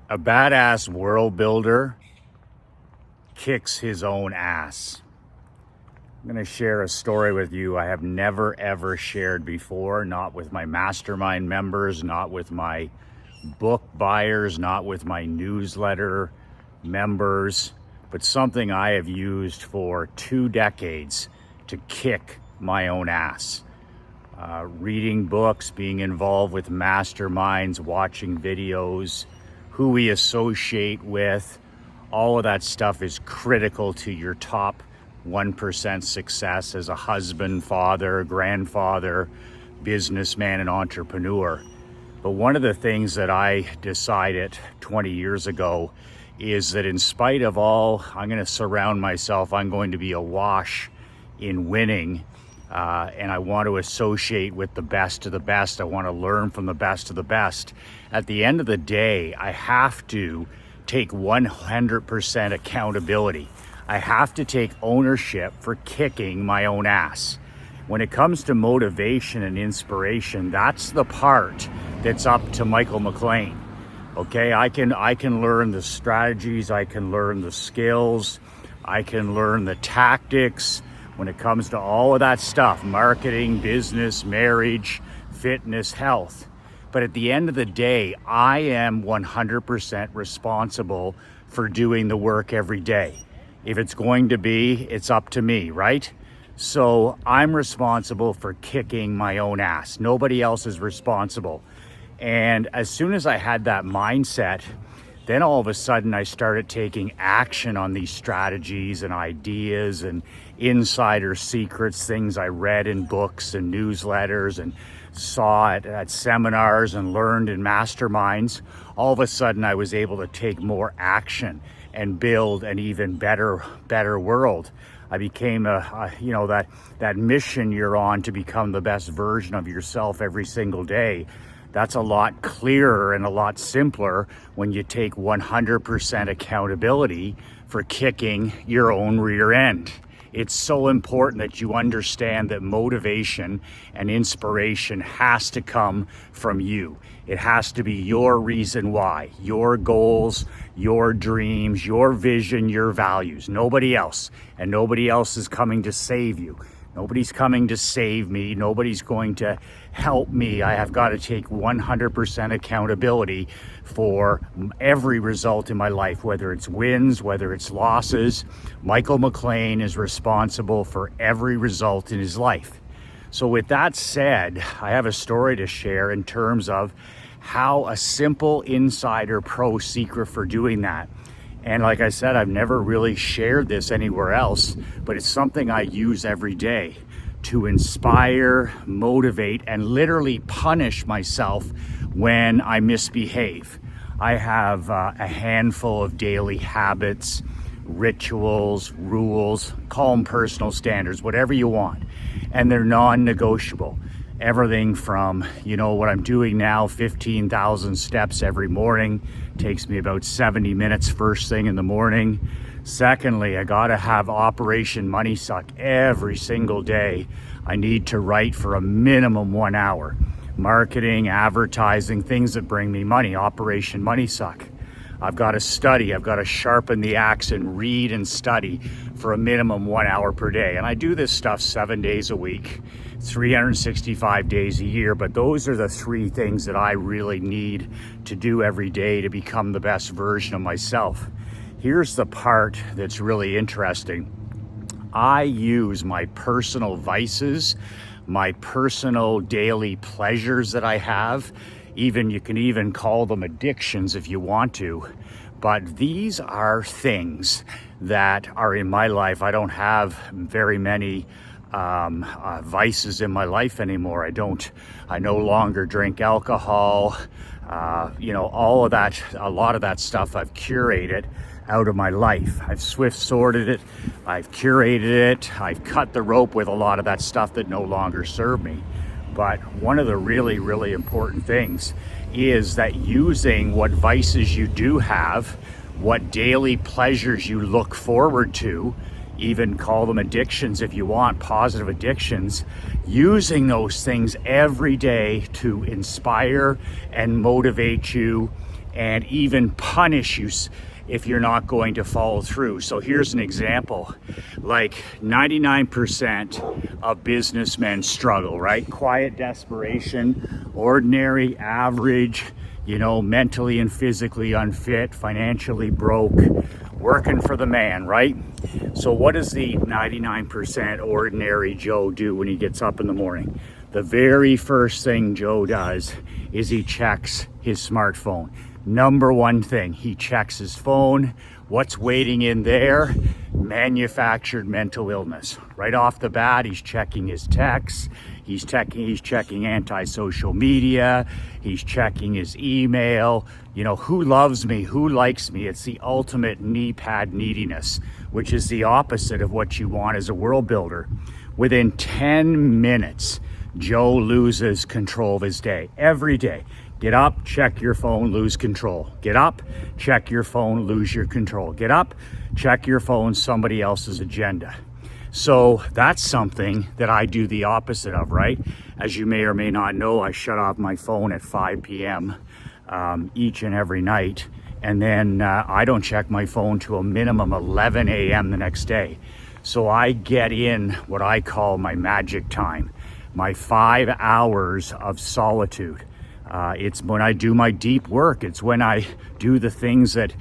A badass world builder kicks his own ass. I'm going to share a story with you I have never ever shared before, not with my mastermind members, not with my book buyers, not with my newsletter members, but something I have used for 2 decades to kick my own ass. Reading books, being involved with masterminds, watching videos, who we associate with, all of that stuff is critical to your top 1% success as a husband, father, grandfather, businessman, and entrepreneur. But one of the things that I decided 20 years ago is that in spite of all, I'm going to surround myself, I'm going to be awash in winning. And I want to associate with the best of the best. I want to learn from the best of the best. At the end of the day, I have to take 100% accountability. I have to take ownership for kicking my own ass. When it comes to motivation and inspiration, that's the part that's up to Michael McLean. Okay, I can learn the strategies, I can learn the skills, I can learn the tactics. When it comes to all of that stuff, marketing, business, marriage, fitness, health. But at the end of the day, I am 100% responsible for doing the work every day. If it's going to be, it's up to me, right? So I'm responsible for kicking my own ass. Nobody else is responsible. And as soon as I had that mindset, then all of a sudden I started taking action on these strategies and ideas and insider secrets, things I read in books and newsletters and saw at seminars and learned in masterminds. All of a sudden I was able to take more action and build an even better world. I became that mission you're on to become the best version of yourself every single day. That's a lot clearer and a lot simpler when you take 100% accountability for kicking your own rear end. It's so important that you understand that motivation and inspiration has to come from you. It has to be your reason why, your goals, your dreams, your vision, your values, nobody else. And nobody else is coming to save you. Nobody's coming to save me. Nobody's going to help me. I have got to take 100% accountability for every result in my life, whether it's wins, whether it's losses. Michael McLean is responsible for every result in his life. So with that said, I have a story to share in terms of how a simple insider pro secret for doing that. And like I said, I've never really shared this anywhere else, but it's something I use every day to inspire, motivate, and literally punish myself when I misbehave. I have a handful of daily habits, rituals, rules, call them personal standards, whatever you want. And they're non-negotiable. Everything from, what I'm doing now, 15,000 steps every morning, takes me about 70 minutes first thing in the morning. Secondly, I gotta have Operation Money Suck every single day. I need to write for a minimum 1 hour. Marketing, advertising, things that bring me money, Operation Money Suck. I've got to study, I've got to sharpen the axe and read and study for a minimum 1 hour per day. And I do this stuff 7 days a week, 365 days a year, but those are the 3 things that I really need to do every day to become the best version of myself. Here's the part that's really interesting. I use my personal vices, my personal daily pleasures that I have. You can even call them addictions if you want to. But these are things that are in my life. I don't have very many vices in my life anymore. I no longer drink alcohol. All of that, a lot of that stuff I've curated out of my life. I've swift sorted it. I've curated it. I've cut the rope with a lot of that stuff that no longer serve me. But one of the really, really important things is that using what vices you do have, what daily pleasures you look forward to, even call them addictions if you want, positive addictions, using those things every day to inspire and motivate you and even punish you if you're not going to follow through. So here's an example. Like 99% of businessmen struggle, right? Quiet desperation, ordinary, average, mentally and physically unfit, financially broke, working for the man, right? So what does the 99% ordinary Joe do when he gets up in the morning? The very first thing Joe does is he checks his smartphone. Number one thing, he checks his phone. What's waiting in there? Manufactured mental illness. Right off the bat, he's checking his texts. He's checking anti-social media. He's checking his email. Who loves me? Who likes me? It's the ultimate knee pad neediness, which is the opposite of what you want as a world builder. Within 10 minutes, Joe loses control of his day. Every day. Get up, check your phone, lose control. Get up, check your phone, lose your control. Get up, check your phone, somebody else's agenda. So that's something that I do the opposite of, right? As you may or may not know, I shut off my phone at 5 p.m. Each and every night. And then I don't check my phone to a minimum 11 a.m. the next day. So I get in what I call my magic time, my 5 hours of solitude. It's when I do my deep work. It's when I do the things that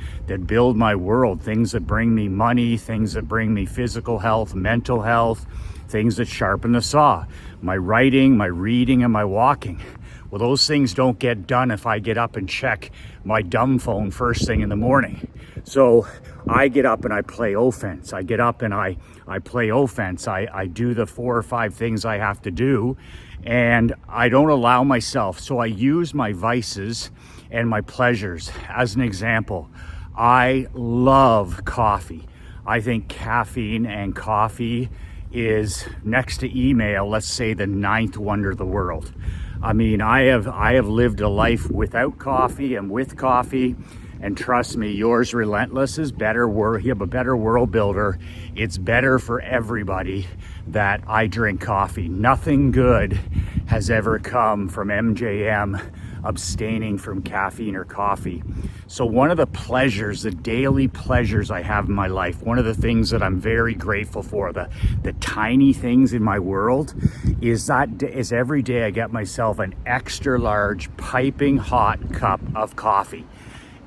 build my world, things that bring me money, things that bring me physical health, mental health, things that sharpen the saw. My writing, my reading, and my walking. Well, those things don't get done if I get up and check my dumb phone first thing in the morning. So I get up and I play offense. I get up and I play offense. I do the 4 or 5 things I have to do, and I don't allow myself. So I use my vices and my pleasures. As an example, I love coffee. I think caffeine and coffee is, next to email, let's say the 9th wonder of the world. I mean, I have lived a life without coffee and with coffee. And trust me, yours relentless is better. You have a better world builder. It's better for everybody that I drink coffee. Nothing good has ever come from MJM abstaining from caffeine or coffee. So one of the pleasures, the daily pleasures I have in my life, one of the things that I'm very grateful for, the tiny things in my world, is every day I get myself an extra large piping hot cup of coffee.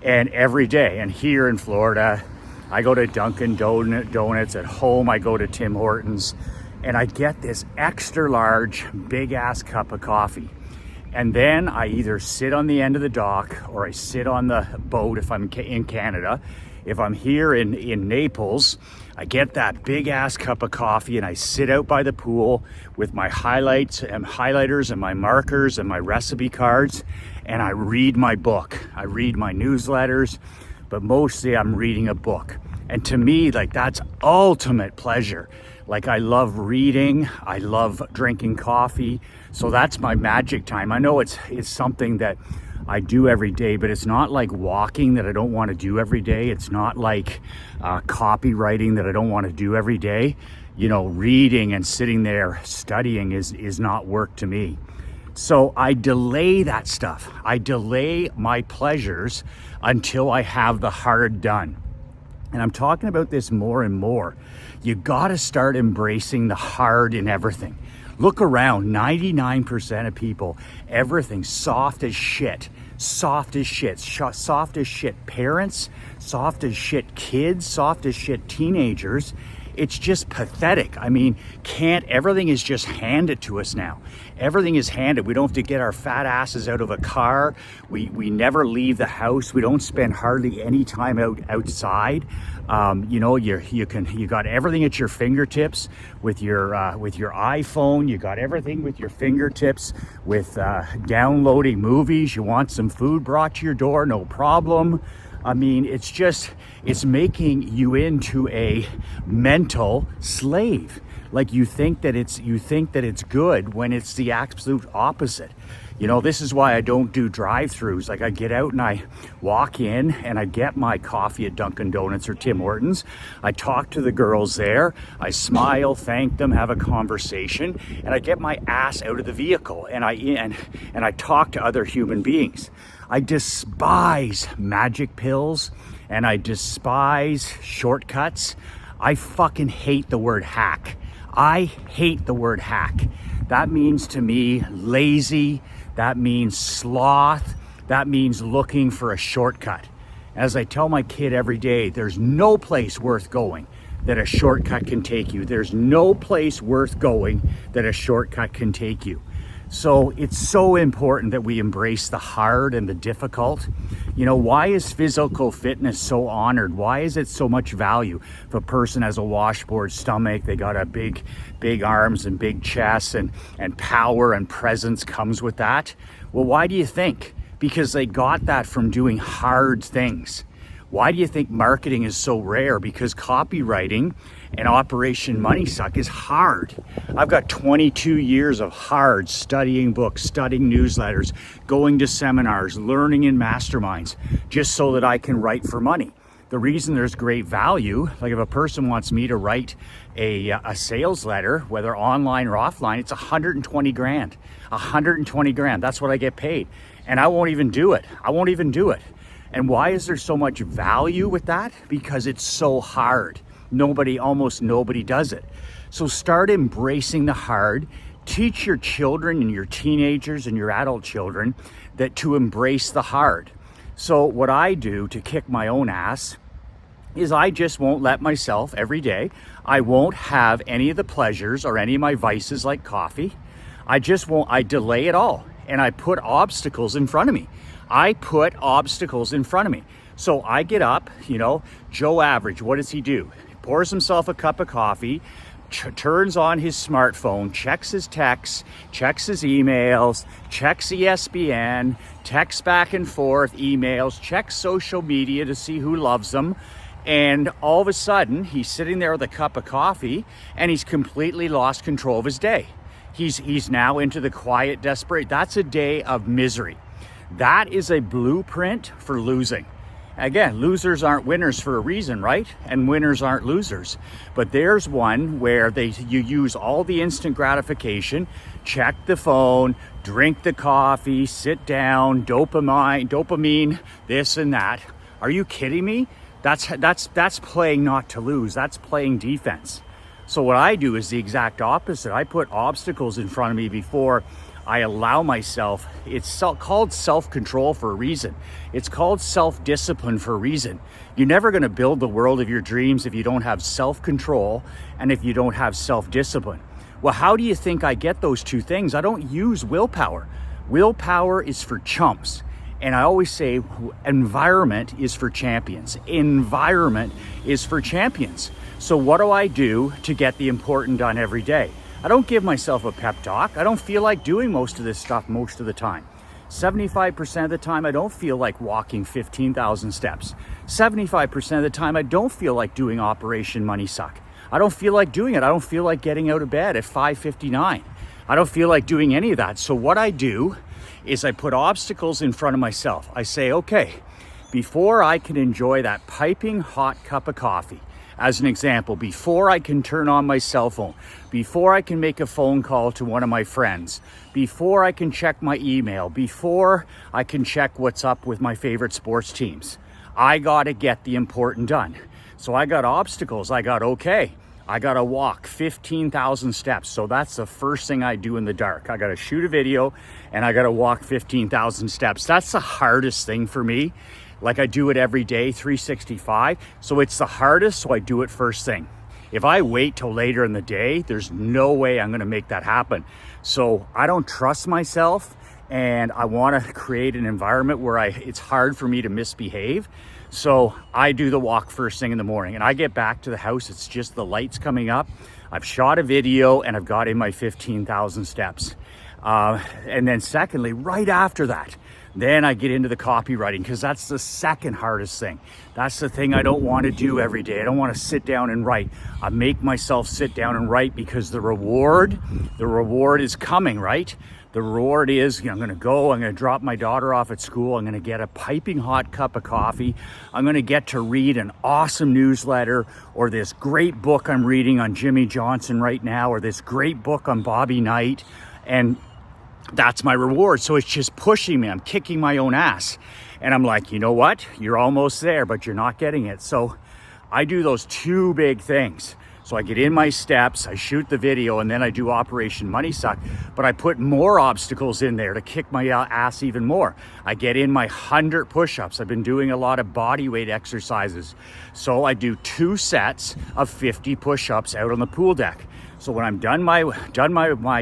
And every day, and here in Florida, I go to Dunkin' Donuts. At home, I go to Tim Hortons, and I get this extra large, big ass cup of coffee. And then I either sit on the end of the dock or I sit on the boat if I'm in Canada. If I'm here in Naples, I get that big ass cup of coffee and I sit out by the pool with my highlighters and my markers and my recipe cards, and I read my book. I read my newsletters, but mostly I'm reading a book. And to me, like, that's ultimate pleasure. Like, I love reading, I love drinking coffee. So that's my magic time. I know it's something that I do every day, but it's not like walking that I don't want to do every day. It's not like copywriting that I don't want to do every day. Reading and sitting there studying is not work to me. So I delay that stuff. I delay my pleasures until I have the hard done. And I'm talking about this more and more. You got to start embracing the hard in everything. Look around, 99% of people, everything's soft as shit. Soft as shit. Soft as shit parents, soft as shit kids, soft as shit teenagers. It's just pathetic. I mean, everything is just handed to us now. Everything is handed. We don't have to get our fat asses out of a car. We never leave the house. We don't spend hardly any time outside. You got everything at your fingertips with your iPhone. You got everything with your fingertips with downloading movies. You want some food brought to your door, no problem. I mean, it's making you into a mental slave. Like you think that it's good when it's the absolute opposite. You know, this is why I don't do drive-throughs. Like I get out and I walk in and I get my coffee at Dunkin' Donuts or Tim Hortons. I talk to the girls there. I smile, thank them, have a conversation, and I get my ass out of the vehicle and I talk to other human beings. I despise magic pills and I despise shortcuts. I fucking hate the word hack. I hate the word hack. That means to me lazy. That means sloth. That means looking for a shortcut. As I tell my kid every day, there's no place worth going that a shortcut can take you. There's no place worth going that a shortcut can take you. So it's so important that we embrace the hard and the difficult. You know, why is physical fitness so honored? Why is it so much value? If a person has a washboard stomach, they got a big arms and big chest and power and presence comes with that. Well, why do you think? Because they got that from doing hard things. Why do you think marketing is so rare? Because copywriting and Operation Money Suck is hard. I've got 22 years of hard studying books, studying newsletters, going to seminars, learning in masterminds, just so that I can write for money. The reason there's great value, like if a person wants me to write a sales letter, whether online or offline, it's 120 grand. 120 grand, that's what I get paid. And I won't even do it. And why is there so much value with that? Because it's so hard. Almost nobody does it. So start embracing the hard. Teach your children and your teenagers and your adult children that to embrace the hard. So what I do to kick my own ass is I just won't let myself every day. I won't have any of the pleasures or any of my vices like coffee. I delay it all and I put obstacles in front of me. So I get up, Joe Average, what does he do? He pours himself a cup of coffee, turns on his smartphone, checks his texts, checks his emails, checks ESPN, texts back and forth, emails, checks social media to see who loves him. And all of a sudden, he's sitting there with a cup of coffee and he's completely lost control of his day. He's now into the quiet desperate. That's a day of misery. That is a blueprint for losing. Again, losers aren't winners for a reason, right? And winners aren't losers. But there's one where you use all the instant gratification, check the phone, drink the coffee, sit down, dopamine, this and that. Are you kidding me? That's playing not to lose. That's playing defense. So what I do is the exact opposite. I put obstacles in front of me before I allow myself. It's called self-control for a reason. It's called self-discipline for a reason. You're never going to build the world of your dreams if you don't have self-control and if you don't have self-discipline. Well, how do you think I get those two things? I don't use willpower. Willpower is for chumps. And I always say environment is for champions. Environment is for champions. So what do I do to get the important done every day? I don't give myself a pep talk. I don't feel like doing most of this stuff most of the time. 75% of the time, I don't feel like walking 15,000 steps. 75% of the time, I don't feel like doing Operation Money Suck. I don't feel like doing it. I don't feel like getting out of bed at 5:59. I don't feel like doing any of that. So what I do is I put obstacles in front of myself. I say, okay, before I can enjoy that piping hot cup of coffee, as an example, before I can turn on my cell phone, before I can make a phone call to one of my friends, before I can check my email, before I can check what's up with my favorite sports teams, I gotta get the important done. So I got obstacles. I got to walk 15,000 steps. So that's the first thing I do in the dark. I got to shoot a video and I got to walk 15,000 steps. That's the hardest thing for me. Like I do it every day, 365. So it's the hardest, so I do it first thing. If I wait till later in the day, there's no way I'm going to make that happen. So I don't trust myself and I want to create an environment where it's hard for me to misbehave. So I do the walk first thing in the morning and I get back to the house. It's just the lights coming up. I've shot a video and I've got in my 15,000 steps. And then secondly, right after that, Then I get into the copywriting, because that's the second hardest thing. That's the thing I don't want to do every day. I don't want to sit down and write. I make myself sit down and write because the reward is coming, right? The reward is, I'm going to drop my daughter off at school. I'm going to get a piping hot cup of coffee. I'm going to get to read an awesome newsletter, or this great book I'm reading on Jimmy Johnson right now, or this great book on Bobby Knight. And that's my reward. So it's just pushing me. I'm kicking my own ass. And I'm like, you know what? You're almost there, but you're not getting it. So I do those two big things. So I get in my steps, I shoot the video, and then I do Operation Money Suck. But I put more obstacles in there to kick my ass even more. I get in my 100 push-ups. I've been doing a lot of body weight exercises. So I do 2 sets of 50 push-ups out on the pool deck. So when I'm done my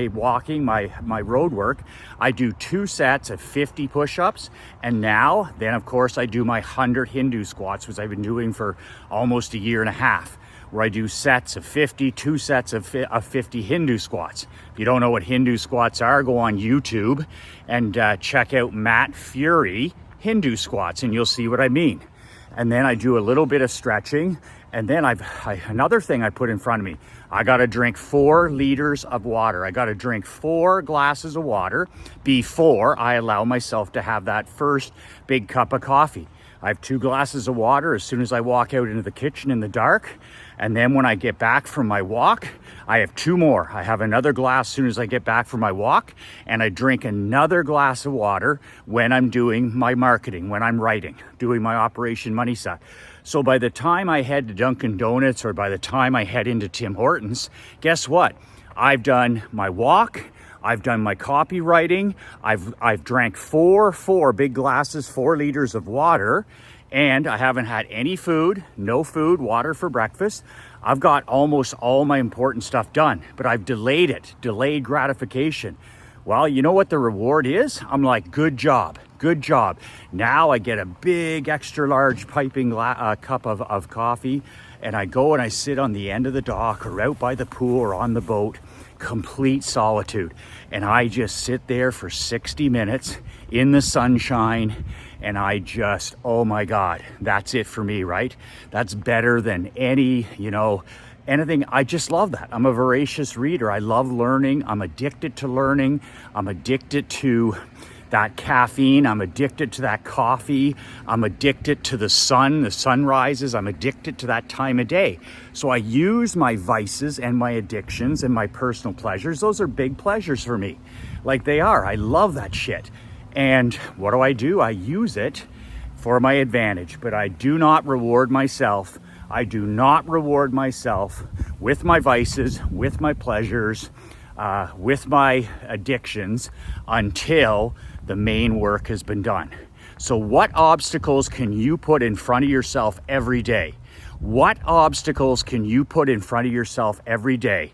walking, my road work, I do 2 sets of 50 push-ups. And then of course I do my 100 Hindu squats, which I've been doing for almost a year and a half, where I do sets of 50, 2 sets of 50 Hindu squats. If you don't know what Hindu squats are, go on YouTube and check out Matt Fury Hindu squats, and you'll see what I mean. And then I do a little bit of stretching. And then another thing I put in front of me, I got to drink 4 liters of water. I got to drink 4 glasses of water before I allow myself to have that first big cup of coffee. I have 2 glasses of water as soon as I walk out into the kitchen in the dark. And then when I get back from my walk, I have 2 more. I have another glass as soon as I get back from my walk. And I drink another glass of water when I'm doing my marketing, when I'm writing, doing my Operation Money Suck. So by the time I head to Dunkin' Donuts, or by the time I head into Tim Hortons, guess what? I've done my walk. I've done my copywriting. I've drank 4 big glasses, 4 liters of water, and I haven't had any food, no food, water for breakfast. I've got almost all my important stuff done, but I've delayed it, delayed gratification. Well, you know what the reward is? I'm like, good job, good job. Now I get a big extra large piping cup of coffee, and I go and I sit on the end of the dock or out by the pool or on the boat, complete solitude. And I just sit there for 60 minutes in the sunshine, and I just, oh my God, that's it for me, right? That's better than any, anything. I just love that. I'm a voracious reader. I love learning. I'm addicted to learning. I'm addicted to that caffeine. I'm addicted to that coffee. I'm addicted to the sunrises. I'm addicted to that time of day. So I use my vices and my addictions and my personal pleasures. Those are big pleasures for me. Like they are. I love that shit. And what do? I use it for my advantage, but I do not reward myself. I do not reward myself with my vices, with my pleasures, with my addictions until the main work has been done. So what obstacles can you put in front of yourself every day? What obstacles can you put in front of yourself every day?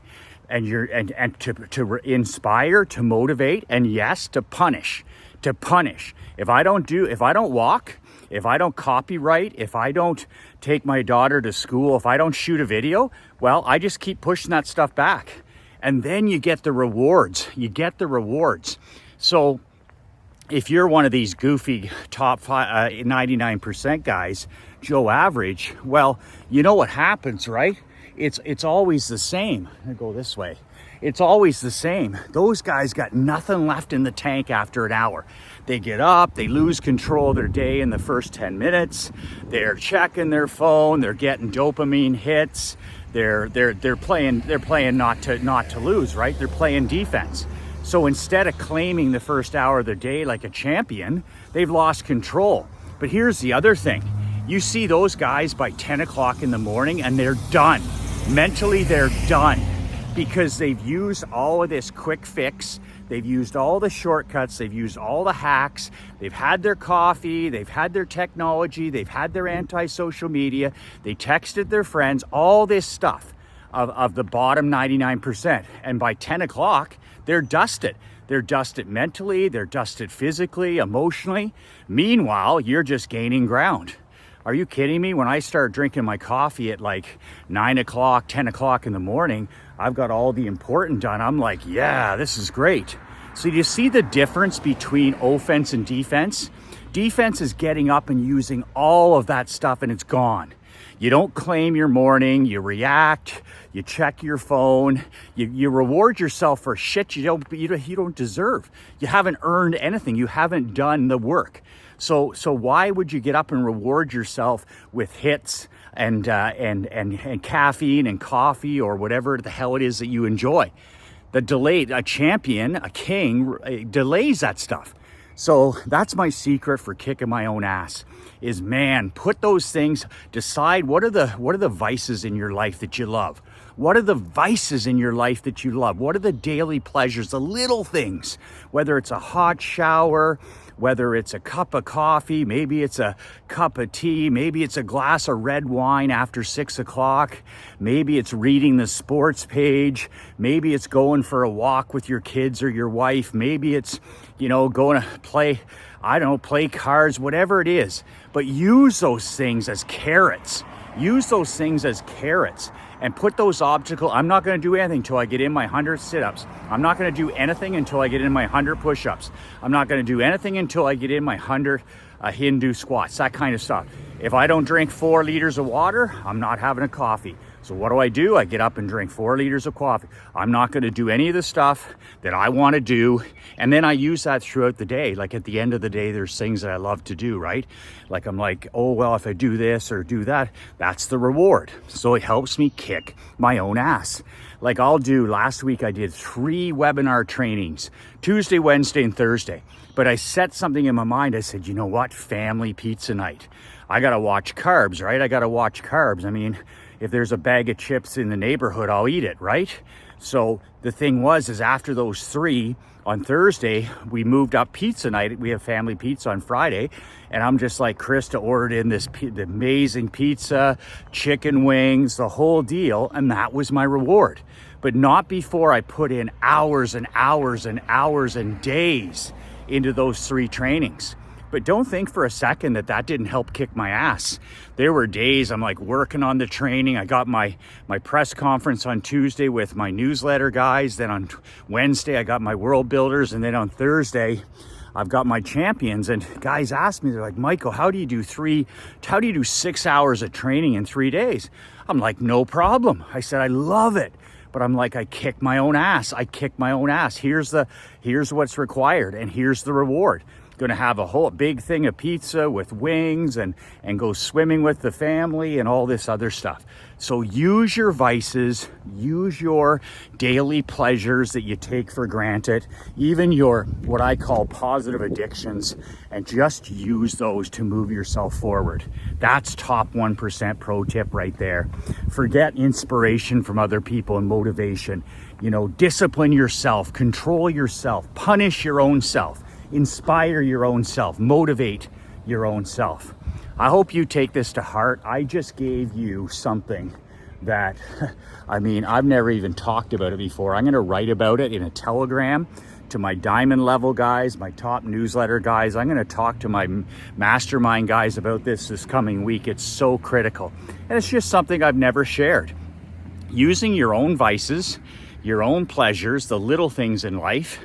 And to inspire, to motivate, and yes, to punish. If I don't walk, if I don't copyright, if I don't take my daughter to school, if I don't shoot a video, well, I just keep pushing that stuff back. And then you get the rewards. So if you're one of these goofy top 99% guys, Joe Average, well, you know what happens, right? It's always the same. I go this way. It's always the same. Those guys got nothing left in the tank after an hour. They get up, they lose control of their day in the first 10 minutes. They're checking their phone, they're getting dopamine hits. They're playing not to lose, right? They're playing defense. So instead of claiming the first hour of their day like a champion, they've lost control. But here's the other thing. You see those guys by 10 o'clock in the morning and they're done. Mentally, they're done because they've used all of this quick fix. They've used all the shortcuts. They've used all the hacks. They've had their coffee. They've had their technology. They've had their anti-social media. They texted their friends, all this stuff of the bottom 99%. And by 10 o'clock, they're dusted. They're dusted mentally. They're dusted physically, emotionally. Meanwhile, you're just gaining ground. Are you kidding me? When I start drinking my coffee at like 9 o'clock, 10 o'clock in the morning, I've got all the important done. I'm like, yeah, this is great. So you see the difference between offense and defense? Defense is getting up and using all of that stuff and it's gone. You don't claim your morning, you react, you check your phone, you reward yourself for shit you don't deserve. You haven't earned anything, you haven't done the work. So why would you get up and reward yourself with hits and caffeine and coffee or whatever the hell it is that you enjoy? A champion, a king, delays that stuff. So that's my secret for kicking my own ass is, man, put those things, decide what are the vices in your life that you love? What are the vices in your life that you love? What are the daily pleasures, the little things, whether it's a hot shower, whether it's a cup of coffee, maybe it's a cup of tea, maybe it's a glass of red wine after 6 o'clock, maybe it's reading the sports page, maybe it's going for a walk with your kids or your wife, maybe it's, going to play cards, whatever it is. But use those things as carrots. Use those things as carrots and put those obstacles. I'm not going to do anything until I get in my 100 sit-ups. I'm not going to do anything until I get in my 100 push-ups. I'm not going to do anything until I get in my 100 Hindu squats, that kind of stuff. If I don't drink 4 liters of water, I'm not having a coffee. So what do? I get up and drink 4 liters of coffee. I'm not going to do any of the stuff that I want to do. And then I use that throughout the day. Like at the end of the day, there's things that I love to do, right? Like I'm like, oh, well, if I do this or do that, that's the reward. So it helps me kick my own ass. Like last week I did 3 webinar trainings, Tuesday, Wednesday, and Thursday. But I set something in my mind. I said, you know what? Family pizza night. I got to watch carbs, right? I got to watch carbs. I mean, if there's a bag of chips in the neighborhood, I'll eat it, right? So the thing is after those 3 on Thursday, we moved up pizza night. We have family pizza on Friday. And I'm just like, Krista ordered in the amazing pizza, chicken wings, the whole deal. And that was my reward. But not before I put in hours and hours and hours and days into those 3 trainings. But don't think for a second that didn't help kick my ass. There were days I'm like working on the training. I got my press conference on Tuesday with my newsletter guys. Then on Wednesday, I got my world builders. And then on Thursday, I've got my champions. And guys ask me, they're like, Michael, how do you do 6 hours of training in 3 days? I'm like, no problem. I said, I love it. But I'm like, I kick my own ass. Here's what's required. And here's the reward. Going to have a whole big thing of pizza with wings and go swimming with the family and all this other stuff. So use your vices, use your daily pleasures that you take for granted, even your what I call positive addictions, and just use those to move yourself forward. That's top 1% pro tip right there. Forget inspiration from other people and motivation. Discipline yourself, control yourself, punish your own self. Inspire your own self, motivate your own self. I hope you take this to heart. I just gave you something that, I've never even talked about it before. I'm going to write about it in a Telegram to my diamond level guys, my top newsletter guys. I'm going to talk to my mastermind guys about this coming week. It's so critical. And it's just something I've never shared. Using your own vices, your own pleasures, the little things in life,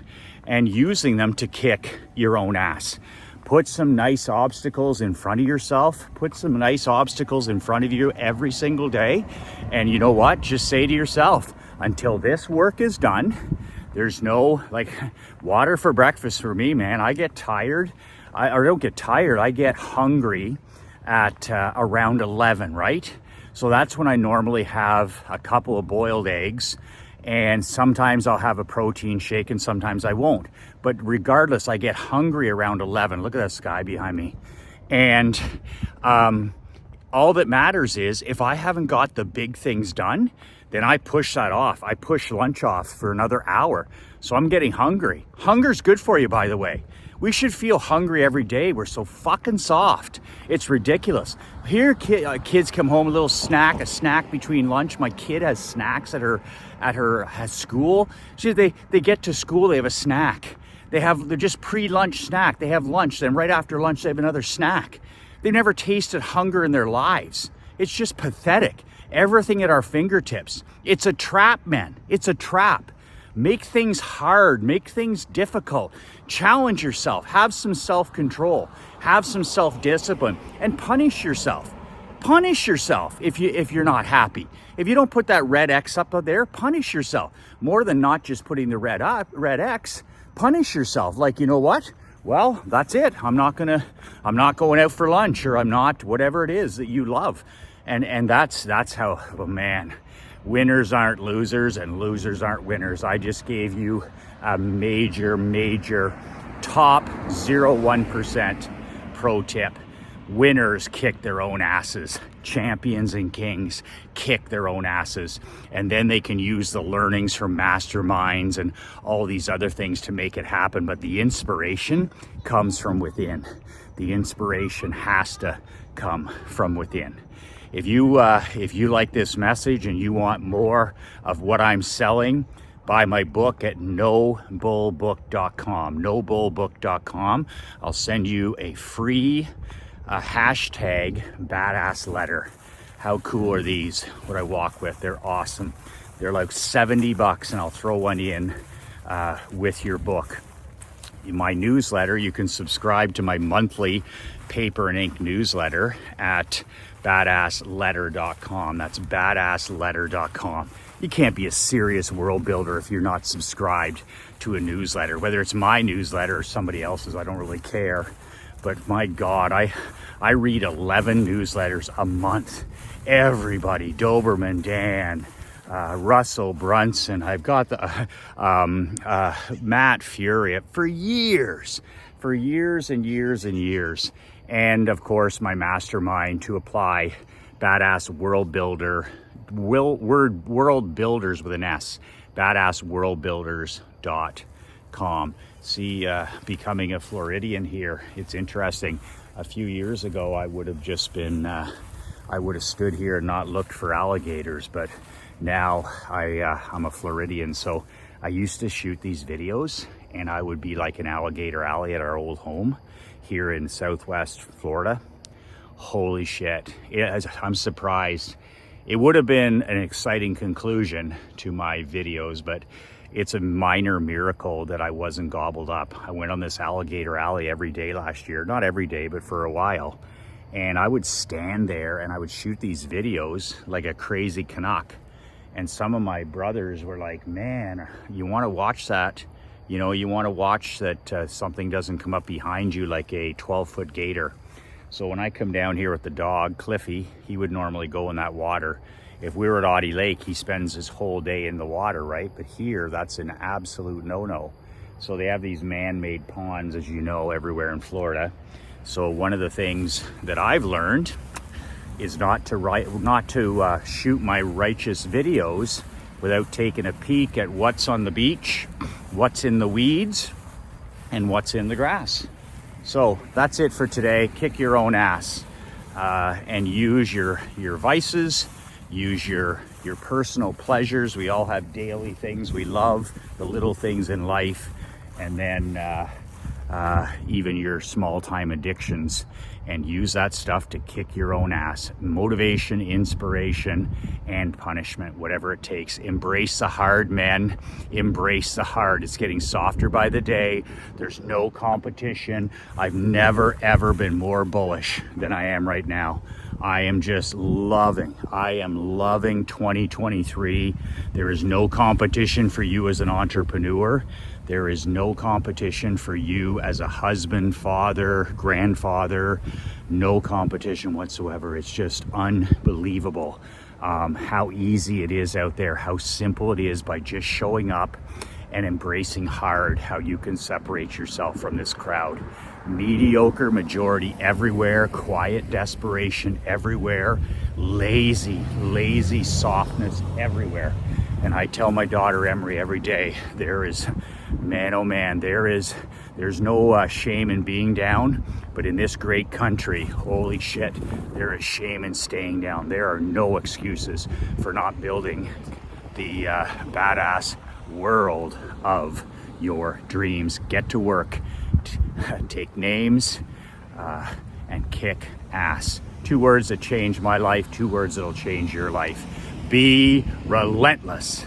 and using them to kick your own ass. Put some nice obstacles in front of yourself. Put some nice obstacles in front of you every single day. And you know what? Just say to yourself, until this work is done, there's no, water for breakfast for me, man. I get tired. I don't get tired. I get hungry at around 11, right? So that's when I normally have a couple of boiled eggs. And sometimes I'll have a protein shake and sometimes I won't. But regardless, I get hungry around 11. Look at that sky behind me. And all that matters is if I haven't got the big things done, then I push that off. I push lunch off for another hour. So I'm getting hungry. Hunger's good for you, by the way. We should feel hungry every day. We're so fucking soft. It's ridiculous. Here, kids come home, a snack between lunch. My kid has snacks at her school. They get to school, they have a snack. They're just pre-lunch snack. They have lunch, then right after lunch, they have another snack. They've never tasted hunger in their lives. It's just pathetic. Everything at our fingertips. It's a trap, man. It's a trap. Make things hard, make things difficult, challenge yourself, have some self-control, have some self-discipline, and punish yourself. Punish yourself if you're not happy. If you don't put that red X up there, punish yourself. More than not just putting the red X, punish yourself. Like, you know what? Well, that's it. I'm not going out for lunch, or I'm not, whatever it is that you love. And that's how, oh man, winners aren't losers and losers aren't winners. I just gave you a major top 0.1% pro tip. Winners kick their own asses. Champions and kings kick their own asses. And then they can use the learnings from masterminds and all these other things to make it happen. But the inspiration comes from within. The inspiration has to come from within. If you like this message and you want more of what I'm selling, buy my book at nobullbook.com. Nobullbook.com. I'll send you a free hashtag badass letter. How cool are these? What I walk with, they're awesome. They're like $70 and I'll throw one in with your book. In my newsletter, you can subscribe to my monthly paper and ink newsletter at badassletter.com. That's badassletter.com. You can't be a serious world builder if you're not subscribed to a newsletter, whether it's my newsletter or somebody else's. I don't really care. But my God, I read 11 newsletters a month. Everybody, Doberman Dan, Russell Brunson. I've got the Matt Fury for years and years. And of course, my mastermind to apply badass world builders with an S, badassworldbuilders.com. See, becoming a Floridian here, it's interesting. A few years ago, I would have just been, I would have stood here and not looked for alligators, but now I'm a Floridian. So I used to shoot these videos and I would be like an alligator alley at our old home here in Southwest Florida. Holy shit. I'm surprised. It would have been an exciting conclusion to my videos, but it's a minor miracle that I wasn't gobbled up. I went on this alligator alley every day last year. Not every day, but for a while. And I would stand there and I would shoot these videos like a crazy Canuck. And some of my brothers were like, man, you want to watch that? You know, you want to watch that something doesn't come up behind you like a 12-foot gator. So when I come down here with the dog, Cliffy, he would normally go in that water. If we were at Audie Lake, he spends his whole day in the water, right? But here, that's an absolute no-no. So they have these man-made ponds, as you know, everywhere in Florida. So one of the things that I've learned is not to shoot my righteous videos without taking a peek at what's on the beach, what's in the weeds, and what's in the grass. So that's it for today. Kick your own ass and use your vices. Use your personal pleasures. We all have daily things we love, the little things in life, and then even your small time addictions, and use that stuff to kick your own ass. Motivation, inspiration, and punishment, whatever it takes. Embrace the hard, men. Embrace the hard. It's getting softer by the day. There's no competition. I've never, ever been more bullish than I am right now. I am loving 2023. There is no competition for you as an entrepreneur. There is no competition for you as a husband, father, grandfather. No competition whatsoever. It's just unbelievable how easy it is out there, how simple it is by just showing up and embracing hard, how you can separate yourself from this crowd. Mediocre majority everywhere, quiet desperation everywhere, lazy softness everywhere. And I tell my daughter Emery every day, there is, man, oh man, there's no shame in being down, but in this great country, holy shit, there is shame in staying down. There are no excuses for not building the badass world of your dreams. Get to work, take names, and kick ass. 2 words that changed my life, 2 words that'll change your life. Be relentless.